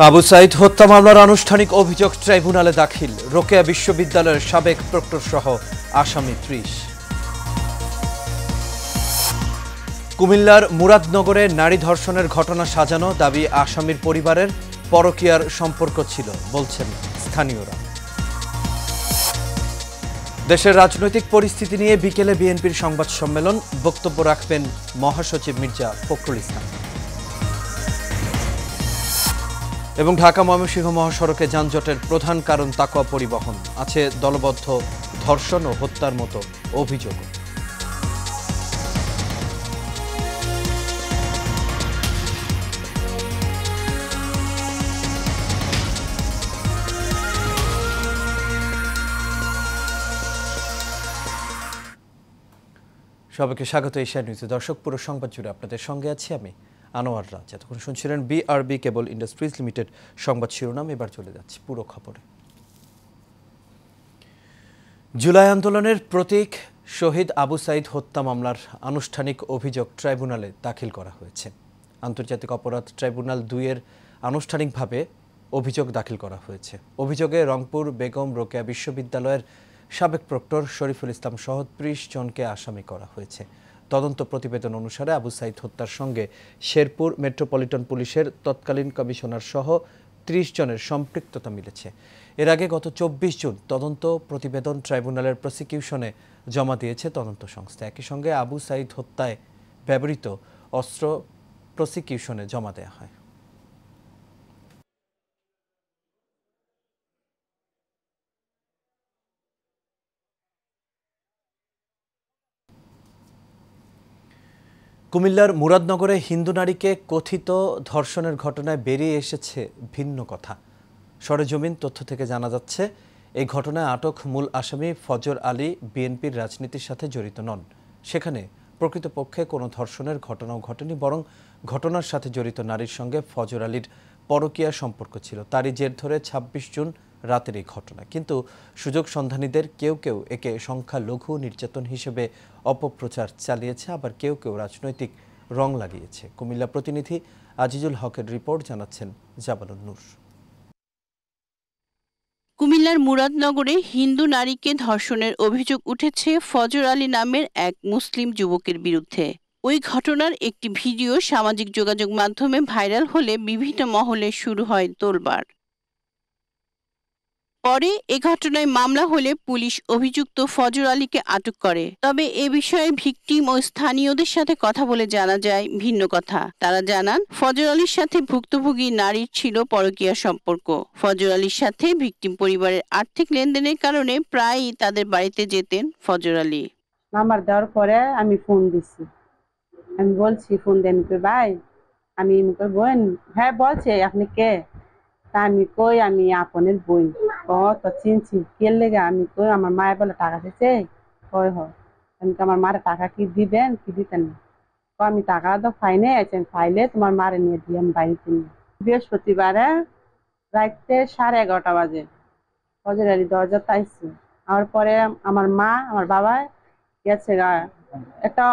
আবু সাইদ হত্যা মামলার আনুষ্ঠানিক অভিযোগ ট্রাইব্যুনালে দাখিল। রোকেয়া বিশ্ববিদ্যালয়ের সাবেক প্রক্টর সহ আসামি ৩০। কুমিল্লার মুরাদনগরে নারী ধর্ষণের ঘটনা সাজানো, দাবি আসামির পরিবারের পরকীয়ার সম্পর্ক ছিল বলছেন স্থানীয়রা। দেশের রাজনৈতিক পরিস্থিতি নিয়ে বিকেলে বিএনপির সংবাদ সম্মেলন, বক্তব্য রাখবেন মহাসচিব মির্জা ফখরুল ইসলাম। এবং ঢাকা ময়মনসিংহ মহাসড়কে যানজটের প্রধান কারণ তাকওয়া পরিবহন, আছে দলবদ্ধ ধর্ষণ ও হত্যার মতো অভিযোগ। সবাইকে স্বাগত এশিয়া নিউজে। দর্শক, পুরো সংবাদ জুড়ে আপনাদের সঙ্গে আছি আমি আনোয়ার রাজ। এতক্ষণ শুনছিলেন বিআরবি কেবল ইন্ডাস্ট্রিজ লিমিটেড সংবাদ শিরোনাম। এবার চলে যাচ্ছে পুরো খবরে। জুলাই আন্দোলনের প্রতীক শহীদ আবু সাইদ হত্যা মামলার আনুষ্ঠানিক অভিযোগ ট্রাইব্যুনালে দাখিল করা হয়েছে। আন্তর্জাতিক অপরাধ ট্রাইব্যুনাল ২-এর আনুষ্ঠানিকভাবে অভিযোগ দাখিল করা হয়েছে। অভিযোগে রংপুর বেগম রোকেয়া বিশ্ববিদ্যালয়ের সাবেক প্রক্টর শরীফুল ইসলাম সহ ৩০ জনকে আসামি করা হয়েছে। তদন্ত প্রতিবেদন অনুসারে আবু সাইদ হত্যার সঙ্গে শেরপুর মেট্রোপলিটন পুলিশের তৎকালীন কমিশনার সহ ৩০ জনের সম্পৃক্ততা মিলেছে। এর আগে গত ২৪ জুন তদন্ত প্রতিবেদন ট্রাইব্যুনালের প্রসিকিউশনে জমা দিয়েছে তদন্ত সংস্থা। একই সঙ্গে আবু সাইদ হত্যায় ব্যবহৃত অস্ত্র প্রসিকিউশনে জমা দেওয়া হয়। কুমিল্লার মুরাদনগরে হিন্দু নারীকে কথিত ধর্ষণের ঘটনায় বেরিয়ে এসেছে ভিন্ন কথা। সরেজমিন তথ্য থেকে জানা যাচ্ছে, এই ঘটনায় আটক মূল আসামি ফজর আলী বিএনপির রাজনীতির সাথে জড়িত নন। সেখানে প্রকৃতপক্ষে কোনো ধর্ষণের ঘটনাও ঘটেনি, বরং ঘটনার সাথে জড়িত নারীর সঙ্গে ফজর আলীর পরকীয়া সম্পর্ক ছিল। তারই জের ধরে ২৬ জুন রাতের এই ঘটনা। কিন্তু সুযোগ সন্ধানীদের কেউ কেউ একে সংখ্যালঘু নির্যাতন হিসেবে অপপ্রচার চালিয়েছে, আবার কেউ কেউ রাজনৈতিক রং লাগিয়েছে। কুমিল্লা প্রতিনিধি আজিজুল হকের রিপোর্ট, জানাচ্ছেন জাবালুন নূর। কুমিল্লার মুরাদনগরে হিন্দু নারীকে ধর্ষণের অভিযোগ উঠেছে ফজর আলী নামের এক মুসলিম যুবকের বিরুদ্ধে। ওই ঘটনার একটি ভিডিও সামাজিক যোগাযোগ মাধ্যমে ভাইরাল হলে বিভিন্ন মহলে শুরু হয় তোলপাড়। পরে এ ঘটনায় মামলা হলে পুলিশ অভিযুক্ত ফজর আলীকে আটক করে। তবে এ বিষয়ে ভিকটিম ও স্থানীয়দের সাথে কথা বলে জানা যায় ভিন্ন কথা। তারা জানান, ফজর আলীর সাথে ভুক্তভোগী নারীর ছিল পরকীয়া সম্পর্ক। ফজর আলীর সাথে ভিকটিম পরিবারের আর্থিক লেনদেনের কারণে প্রায়ই তাদের বাড়িতে যেতেন ফজর আলী। নাম্বার দেওয়ার পরে আমি ফোন দিচ্ছি, আমি বলছি ফোন দেন ভাই, আমি বোন। হ্যাঁ বলছে, আপনি কে? তা আমি কই আমি আপনের বই। তো চিনছি, কে লেগে? আমি কই আমার মায়ের বলে টাকা দিচ্ছে। কই আমি আমার মারে টাকা কি দিবেন কি দিতেন না? আমি টাকা তো ফাইনে আছেন, ফাইলে তোমার মারে নিয়ে দিই আমি বাড়িতে নিয়ে। বৃহস্পতিবারে রাত্রে 11:30 বাজে ফজর আলী দরজা তাইছে। আর পরে আমার মা আমার বাবা গেছে, একটা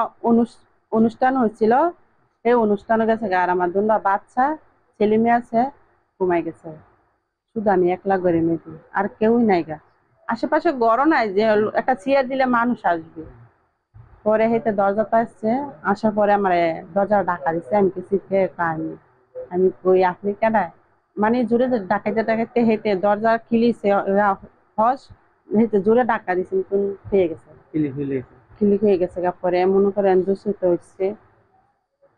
অনুষ্ঠান হয়েছিল, এই অনুষ্ঠানে গেছে। আর আমার দুটো বাচ্চা ছেলে মেয়ে আছে, ঘুমাই গেছে। শুধু আমি একলা করে মেয়েটি, আর কেউই নাই গা। আশেপাশে গড় নাই যে একটা চেয়ার দিলে মানুষ আসবে। পরে হেঁটে দরজা পাইছে, আসার পরে আমার দরজা ঢাকা দিচ্ছে। আমি কিছু আমি কই আপনি কেন? মানে জোরে ডাকাইতে ডাকাইতে হেঁটে দরজা খিলিছে, হেঁটে জোরে ডাকা দিচ্ছে, খেয়ে গেছে, খিলি হয়ে গেছে। পরে মনে করেন দূষিত হচ্ছে,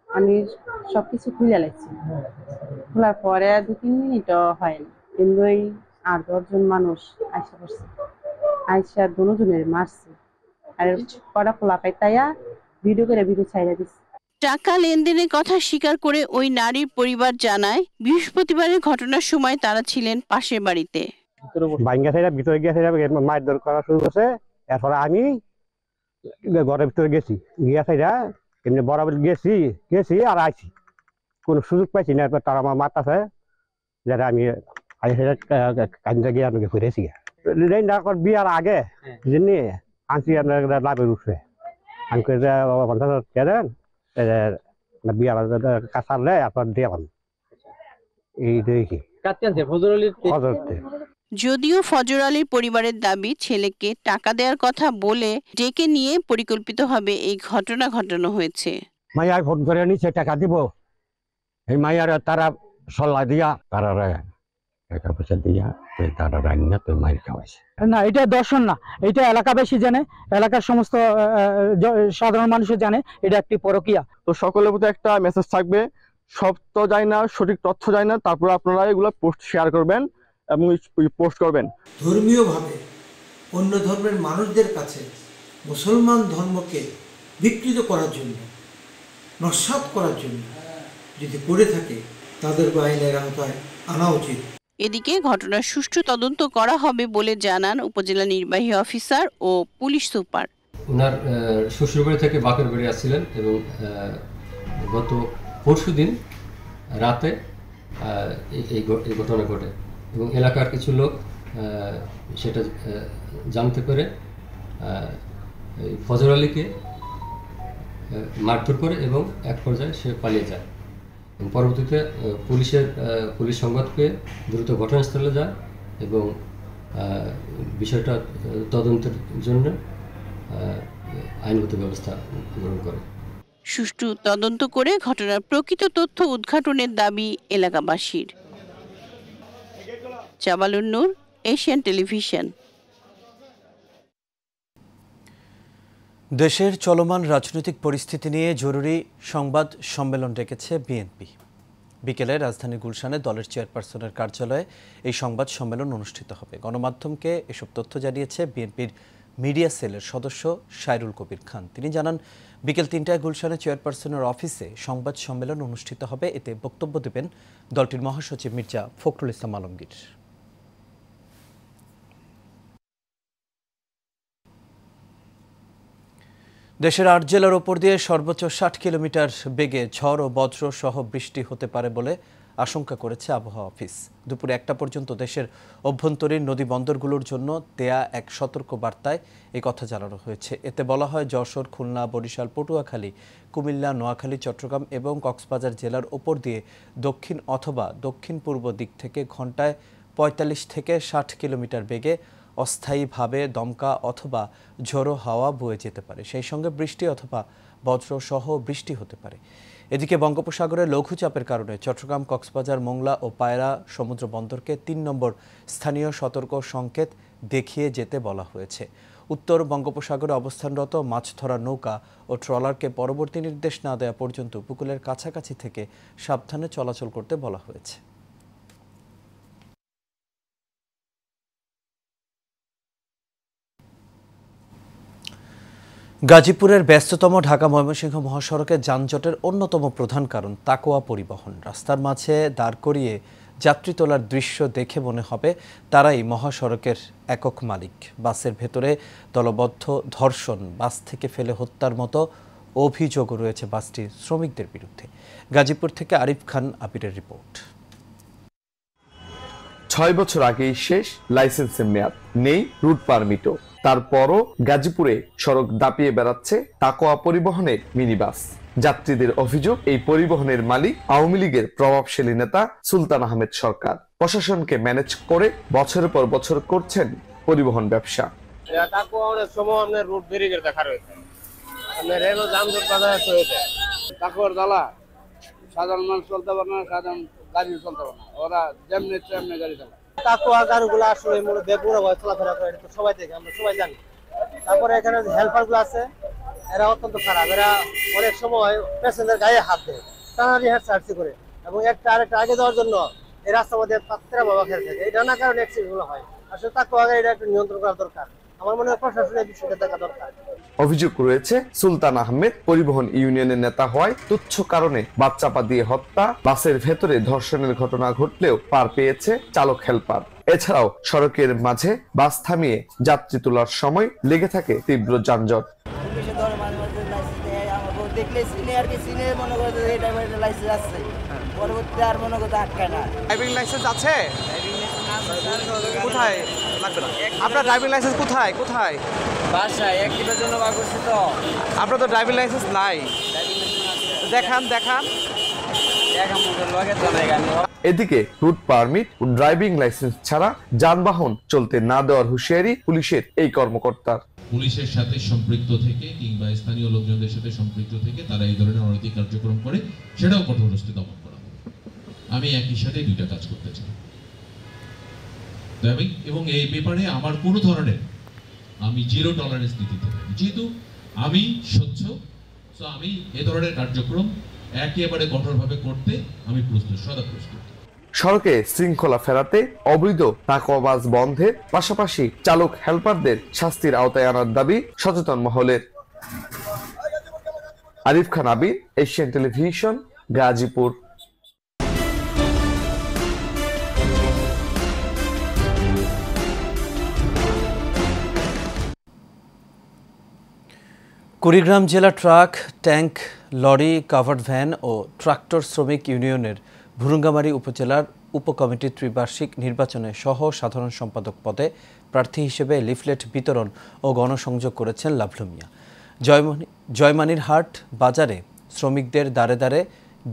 আমি সবকিছু খুলে লাগছি। খোলার পরে 2-3 মিনিটও হয়নি, কিন্তু ওই 8-10 জন মানুষ আইসা পড়ছে, আইসা দুজনের মারছে। আর কড়া খোলা পাইতাইয়া ভিডিও করে ভিডিও ছাইড়া দিচ্ছে। টাকা লেনদেনের কথা স্বীকার করে ওই নারীর পরিবার জানায়, বৃহস্পতিবারের ঘটনার সময় তারা ছিলেন পাশের বাড়িতে। ভিতরে গিয়ে মারধর করা শুরু করছে। এরপর আমি ঘরের ভিতরে গেছি, গিয়া সাইডা এমনি বরাবর গেছি আর আইছি, কোনো সুযোগ পাইছি না। এরপর তারা আমার মারতাছে, যেটা আমি কান্দা গিয়ে আমাকে ঘুরেছি। বিয়ার আগে যিনি আনছি আপনার লাভের উঠছে, আমি দেন বিয়ার কাছাড়লে আপনার দিয়ে এই দেখি ফজরতে। যদিও ফজর আলীর পরিবারের দাবি ছেলেকে টাকা দেওয়ার কথা বলে ডেকে নিয়ে পরিকল্পিতভাবে এই ঘটনা ঘটানো হয়েছে। মাইয়ার ফোন করে নিচে টাকা দিব, এই মাইয়ার তারা সল্লা দিয়া তারা টাকা পয়সা দিয়া তারা রান্না তো মাইর খাওয়াইছে। না, এটা দর্শন না, এটা এলাকাবাসী জানে, এলাকার সমস্ত সাধারণ মানুষও জানে এটা একটি পরকীয়া। তো সকলের প্রতি একটা মেসেজ থাকবে, সব তো যায় না, সঠিক তথ্য যায় না, তারপর আপনারা এগুলো পোস্ট শেয়ার করবেন এবং পোস্ট করবেন। ধর্মীয়ভাবে অন্য ধর্মের মানুষদের কাছে মুসলমান ধর্মকে বিকৃত করার জন্য, নস্যাৎ করার জন্য যদি করে থাকে তাদেরকে আইনের আওতায় আনা উচিত। এদিকে ঘটনার সুষ্ঠু তদন্ত করা হবে বলে জানান উপজেলা নির্বাহী অফিসার ও পুলিশ সুপার। ওনার শ্বশুরবাড়ি থেকে বাপের বাড়ি আসছিলেন এবং গত পরশুদিন রাতে এই ঘটনা ঘটে এবং এলাকার কিছু লোক সেটা জানতে পেরে ফজর আলীকে মারধর করে এবং এক পর্যায়ে সে পালিয়ে যায়। পরবর্তীতে পুলিশ সংবাদ পেয়ে দ্রুত ঘটনাস্থলে যায় এবং বিষয়টা তদন্তের জন্য আইনগত ব্যবস্থা গ্রহণ করে। সুষ্ঠু তদন্ত করে ঘটনার প্রকৃত তথ্য উদ্ঘাটনের দাবি এলাকাবাসীর। জামালুন নূর, এশিয়ান টেলিভিশন। দেশের চলমান রাজনৈতিক পরিস্থিতি নিয়ে জরুরি সংবাদ সম্মেলন ডেকেছে বিএনপি। বিকেলে রাজধানী গুলশানে দলের চেয়ারপারসনের কার্যালয়ে এই সংবাদ সম্মেলন অনুষ্ঠিত হবে। গণমাধ্যমকে এসব তথ্য জানিয়েছে বিএনপির মিডিয়া সেলের সদস্য সাইরুল কবির খান। তিনি জানান, বিকেল ৩টায় গুলশানে চেয়ারপারসনের অফিসে সংবাদ সম্মেলন অনুষ্ঠিত হবে। এতে বক্তব্য দেবেন দলটির মহাসচিব মির্জা ফখরুল ইসলাম আলমগীর। দেশের ৮ জেলার ওপর দিয়ে সর্বোচ্চ ৬০ কিলোমিটার বেগে ঝড় ও বজ্র সহ বৃষ্টি হতে পারে বলে আশঙ্কা করেছে আবহাওয়া অফিস। দুপুর ১টা পর্যন্ত দেশের অভ্যন্তরীণ নদী বন্দরগুলোর জন্য দেয়া এক সতর্ক বার্তায় এই কথা জানানো হয়েছে। এতে বলা হয়, যশোর, খুলনা, বরিশাল, পটুয়াখালী, কুমিল্লা, নোয়াখালী, চট্টগ্রাম এবং কক্সবাজার জেলার ওপর দিয়ে দক্ষিণ অথবা দক্ষিণ পূর্ব দিক থেকে ঘন্টায় ৪৫ থেকে ৬০ কিলোমিটার বেগে অস্থায়ীভাবে দমকা অথবা ঝোড়ো হাওয়া বয়ে যেতে পারে। সেই সঙ্গে বৃষ্টি অথবা বজ্র সহ বৃষ্টি হতে পারে। এদিকে বঙ্গোপসাগরে লঘুচাপের কারণে চট্টগ্রাম, কক্সবাজার, মোংলা ও পায়রা সমুদ্র বন্দরকে ৩ নম্বর স্থানীয় সতর্ক সংকেত দেখিয়ে যেতে বলা হয়েছে। উত্তর বঙ্গোপসাগরে অবস্থানরত মাছ ধরার নৌকা ও ট্রলারকে পরবর্তী নির্দেশ না দেওয়া পর্যন্ত উপকূলের কাছাকাছি থেকে সাবধানে চলাচল করতে বলা হয়েছে। গাজীপুরের ব্যস্ততম ঢাকা-ময়মনসিংহ মহাসড়কে যানজটের অন্যতম প্রধান কারণ তাকোয়া পরিবহন। রাস্তার মাঝে দাঁড় করিয়ে যাত্রী তোলার দৃশ্য দেখে মনে হবে তারাই মহাসড়কের একক মালিক। বাসের ভেতরে দলবদ্ধ ধর্ষণ, বাস থেকে ফেলে হত্যার মতো অভিযোগও রয়েছে বাসটির শ্রমিকদের বিরুদ্ধে। গাজীপুর থেকে আরিফ খান আবিরের রিপোর্ট। ৬ বছর আগেই শেষ লাইসেন্সের মেয়াদ, নেই রুট পারমিটও। তারপরও গাজীপুরে সড়ক দাপিয়ে বেড়াচ্ছে তাকোয়া পরিবহনের মিনিবাস। যাত্রীদের অভিযোগ, এই পরিবহনের মালিক আওয়ামী লীগের প্রভাবশালী নেতা সুলতান আহমেদ সরকার। প্রশাসনকে ম্যানেজ করে বছরের পর বছর করছেন পরিবহন ব্যবসা। অনেক সময় আপনার রুট ব্যারিকেড দেখা রয়েছে, আপনার রেলও যানজট বাধা হয়েছে। তাকওয়ার জ্বালা সাধারণ মানুষ চলতে পারে না, সাধারণ গাড়ি চলতে পারে না, ওরা যেমনি তেমনি গাড়ি চালায়। তাকওয়া গাড়িগুলো আসলে বেপুরা ভাবে চলাফেরা করে, এটা সবাই দেখে, আমরা সবাই জানি। তারপরে এখানে হেল্পার গুলো আছে, এরা অত্যন্ত খারাপ। এরা অনেক সময় পেশেন্টের গায়ে হাত দেয়, টানারি হাত সার্চি করে, এবং একটা আরেকটা আগে যাওয়ার জন্য এই রাস্তার মধ্যে পাত্রা বাবা খেলে থাকে। এটা না কারণে অ্যাক্সিডেন্ট গুলো হয়। আসলে তাকওয়া গাড়িটা একটু নিয়ন্ত্রণ করা দরকার। আমার মনে হয় প্রশাসনের বিষয়টা দেখা দরকার। অভিযোগ রয়েছে, সুলতান আহমেদ পরিবহন ইউনিয়নের নেতা হওয়ায় তুচ্ছ কারণে বাচ্চাপা দিয়ে হত্যা, বাসের ভেতরে ধর্ষণের ঘটনা ঘটলেও পার পেয়েছে চালক হেল্পার। এছাড়াও সড়কের মাঝে বাস থামিয়ে যাত্রী তোলার সময় লেগে থাকে তীব্র যানজট। ড্রাইভিং লাইসেন্স আছে? কোথায় লাগবে না? আপনার ড্রাইভিং লাইসেন্স কোথায়? কোথায়? বাসায় একটির জন্য বার করছি তো। আপনার তো ড্রাইভিং লাইসেন্স নাই। দেখান দেখান। এক আমাদের লগে তো নাই গাড়ি। এদিকে রুট পারমিট ও ড্রাইভিং লাইসেন্স ছাড়া যানবাহন চলতে না দেওয়ার হুঁশিয়ারি পুলিশের এই কর্মকর্তার। পুলিশের সাথে সম্পৃক্ত থেকে কিংবা স্থানীয় লোকজনদের সাথে সম্পৃক্ত থেকে তারা এই ধরনের অনৈতিক কার্যক্রম করে, সেটাও কঠোর হস্তে দমন করা হবে। আমি একই সাথে দুইটা কাজ করতে চাই এবং এই ব্যাপারে আমার কোনো ধরনের আমি জিরো টলারেন্স নীতি থাকি, যেহেতু আমি স্বচ্ছ, তো আমি এ ধরনের কার্যক্রম একেবারে কঠোরভাবে করতে আমি প্রস্তুত, সদা প্রস্তুত। সড়কে শৃঙ্খলা ফেরাতে অবৈধ টাকাবাজ বন্ধের পাশাপাশি চালক হেল্পারদের শাস্তির আওতায় আনার দাবি সচেতন মহলের। Arif Khan Abir, Asian television, Gazipur. কুড়িগ্রাম জেলা truck, tank, lorry, covered van ও ট্রাক্টর শ্রমিক ইউনিয়নের ভুরুঙ্গামারী উপজেলার উপকমিটির ত্রিবার্ষিক নির্বাচনে সহ সাধারণ সম্পাদক পদে প্রার্থী হিসেবে লিফলেট বিতরণ ও গণসংযোগ করেছেন লাভলু মিয়া। জয়মানিরহাট বাজারে শ্রমিকদের দ্বারে দ্বারে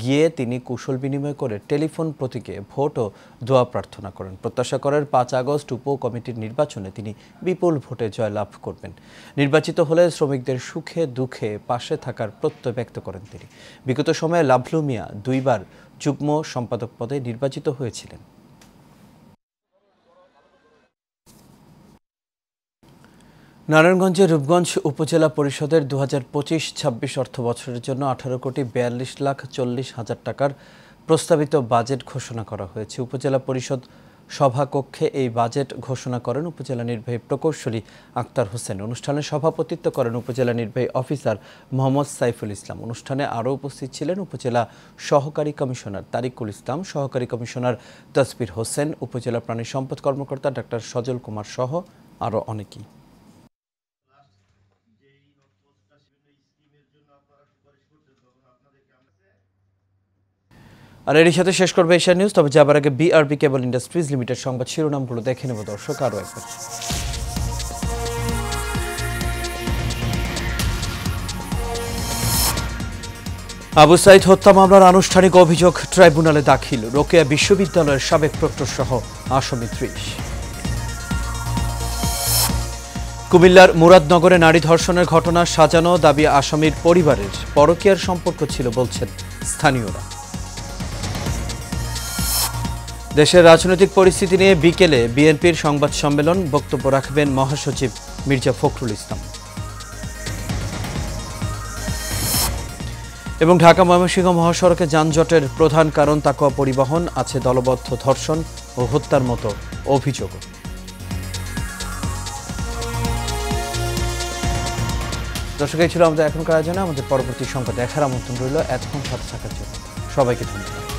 গিয়ে তিনি কুশল বিনিময় করে টেলিফোন প্রতীকে ভোট ও দোয়া প্রার্থনা করেন। প্রত্যাশা করেন 5 আগস্ট উপকমিটির নির্বাচনে তিনি বিপুল ভোটে জয়লাভ করবেন। নির্বাচিত হলে শ্রমিকদের সুখে দুঃখে পাশে থাকার প্রত্যয় ব্যক্ত করেন তিনি। বিগত সময়ে লাভলু মিয়া 2 বার যুগ্ম সম্পাদক পদে নির্বাচিত হয়েছিলেন। নারায়ণগঞ্জের রূপগঞ্জ উপজেলা পরিষদের 2025-26 অর্থ বছরের জন্য 18,42,40,000 টাকার প্রস্তাবিত বাজেট ঘোষণা করা হয়েছে। উপজেলা পরিষদ সভাকক্ষে এই বাজেট ঘোষণা করেন উপজেলা নির্বাহী প্রকৌশলী আক্তার হোসেন। অনুষ্ঠানে সভাপতিত্ব করেন উপজেলা নির্বাহী অফিসার মোহাম্মদ সাইফুল ইসলাম। অনুষ্ঠানে আরও উপস্থিত ছিলেন উপজেলা সহকারী কমিশনার তারিকুল ইসলাম, সহকারী কমিশনার তসবির হোসেন, উপজেলা প্রাণী সম্পদ কর্মকর্তা ডাক্তার সজল কুমার সহ আরও অনেকেই। আর এর সাথে শেষ করবে এশিয়া নিউজ। তবে যাবার আগে বিআরবি কেবল ইন্ডাস্ট্রিজ লিমিটেড সংবাদ শিরোনামগুলো দেখে নেব দর্শক আরও একবার। আবু সাইদ হত্যা মামলার আনুষ্ঠানিক অভিযোগ ট্রাইব্যুনালে দাখিল। রোকেয়া বিশ্ববিদ্যালয়ের সাবেক প্রক্টর সহ আসামি 30। কুমিল্লার মুরাদনগরে নারী ধর্ষণের ঘটনা সাজানো, দাবি আসামির পরিবারের। পরকীয়ার সম্পর্ক ছিল বলছেন স্থানীয়রা। দেশের রাজনৈতিক পরিস্থিতি নিয়ে বিকেলে বিএনপির সংবাদ সম্মেলন, বক্তব্য রাখবেন মহাসচিব মির্জা ফখরুল ইসলাম। এবং ঢাকা ময়মনসিংহ মহাসড়কে যানজটের প্রধান কারণ তাকওয়া পরিবহন, আছে দলবদ্ধ ধর্ষণ ও হত্যার মতো অভিযোগ। দর্শক, এই ছিল আমাদের এখনকার আয়োজনে। আমাদের পরবর্তী সংবাদ দেখার আমন্ত্রণ রইল। এতক্ষণ সাথে থাকার জন্য সবাইকে ধন্যবাদ।